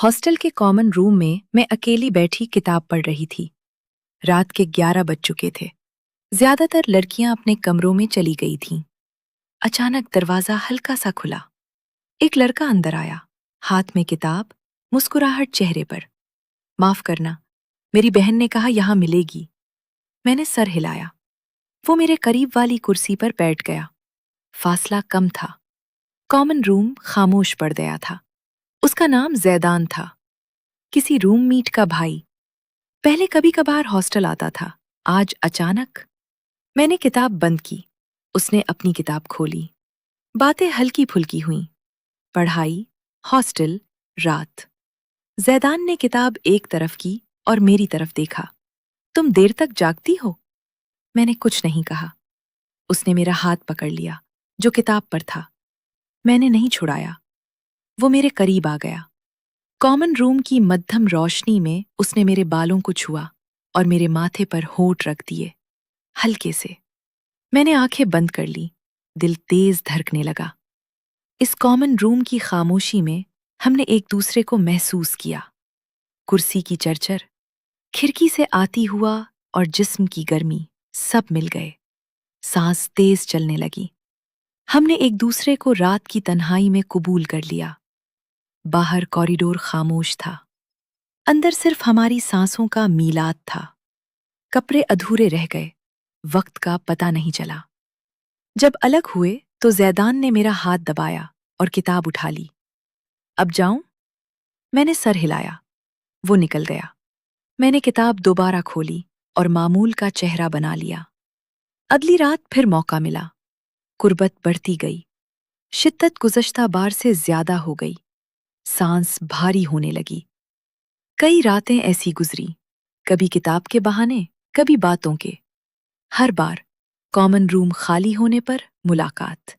Hostel के common room में मैं अकेली बैठी किताब पढ़ रही थी। रात के 11 बज चुके थे। ज्यादातर लड़कियां अपने कमरों में चली गई थीं। अचानक दरवाजा हल्का सा खुला। एक लड़का अंदर आया, हाथ में किताब, मुस्कुराहट चेहरे पर। माफ करना, मेरी बहन ने कहा यहाँ मिलेगी। मैंने सर हिलाया। वो मेरे करीब वाली कुर्सी पर बैठ गया। फासला कम था। कॉमन रूम खामोश पड़ गया था। उसका नाम जैदान था, किसी रूममेट का भाई। पहले कभी कभार हॉस्टल आता था, आज अचानक। मैंने किताब बंद की। उसने अपनी किताब खोली। बातें हल्की फुल्की हुईं। पढ़ाई, हॉस्टल, रात। जैदान ने किताब एक तरफ की और मेरी तरफ देखा। तुम देर तक जागती हो? मैंने कुछ नहीं कहा। उसने मेरा हाथ पकड़ लिया, जो किताब पर था। मैंने नहीं छुड़ाया। वो मेरे करीब आ गया। कॉमन रूम की मध्यम रोशनी में उसने मेरे बालों को छुआ और मेरे माथे पर होंठ रख दिए, हल्के से। मैंने आंखें बंद कर ली। दिल तेज धड़कने लगा। इस कॉमन रूम की खामोशी में हमने एक दूसरे को महसूस किया। कुर्सी की चरचर, खिड़की से आती हुआ और जिस्म की गर्मी, सब मिल गए। सांस तेज चलने लगी। हमने एक दूसरे को रात की तन्हाई में कबूल कर लिया। बाहर कॉरिडोर खामोश था। अंदर सिर्फ हमारी सांसों का मीलाद था। कपड़े अधूरे रह गए। वक्त का पता नहीं चला। जब अलग हुए तो जैदान ने मेरा हाथ दबाया और किताब उठा ली। अब जाऊं? मैंने सर हिलाया। वो निकल गया। मैंने किताब दोबारा खोली और मामूल का चेहरा बना लिया। अगली रात फिर मौका मिला। कुर्बत बढ़ती गई। शिद्दत गुज़श्ता बार से ज्यादा हो गई। सांस भारी होने लगी। कई रातें ऐसी गुजरी, कभी किताब के बहाने, कभी बातों के। हर बार कॉमन रूम खाली होने पर मुलाकात।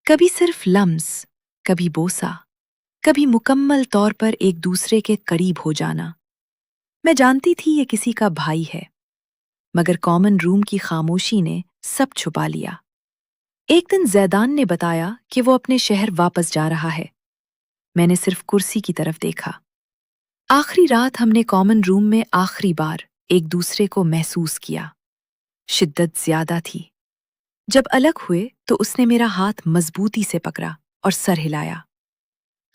कभी सिर्फ लम्स, कभी बोसा, कभी मुकम्मल तौर पर एक दूसरे के करीब हो जाना। मैं जानती थी ये किसी का भाई है, मगर कॉमन रूम की खामोशी ने सब छुपा लिया। एक दिन जैदान ने बताया कि वो अपने शहर वापस जा रहा है। मैंने सिर्फ कुर्सी की तरफ देखा। आखिरी रात हमने कॉमन रूम में आखिरी बार एक दूसरे को महसूस किया। शिद्दत ज्यादा थी। जब अलग हुए तो उसने मेरा हाथ मजबूती से पकड़ा और सर हिलाया।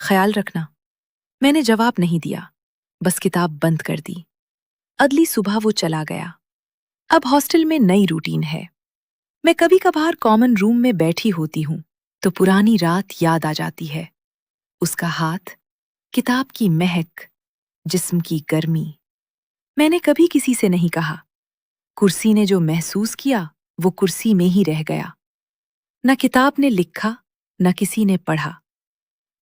ख्याल रखना। मैंने जवाब नहीं दिया, बस किताब बंद कर दी। अगली सुबह वो चला गया। अब हॉस्टल में नई रूटीन है। मैं कभी कभार कॉमन रूम में बैठी होती हूँ तो पुरानी रात याद आ जाती है। उसका हाथ, किताब की महक, जिस्म की गर्मी। मैंने कभी किसी से नहीं कहा। कुर्सी ने जो महसूस किया वो कुर्सी में ही रह गया। न किताब ने लिखा, न किसी ने पढ़ा।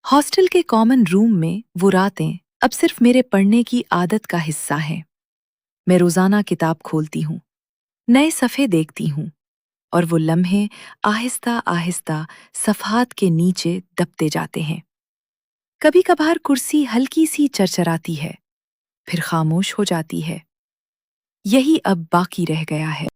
हॉस्टल के कॉमन रूम में वो रातें अब सिर्फ मेरे पढ़ने की आदत का हिस्सा हैं। मैं रोजाना किताब खोलती हूँ, नए सफ़े देखती हूँ, और वो लम्हे आहिस्ता आहिस्ता सफ़हात के नीचे दबते जाते हैं। कभी कभार कुर्सी हल्की सी चरचराती है, फिर खामोश हो जाती है। यही अब बाकी रह गया है।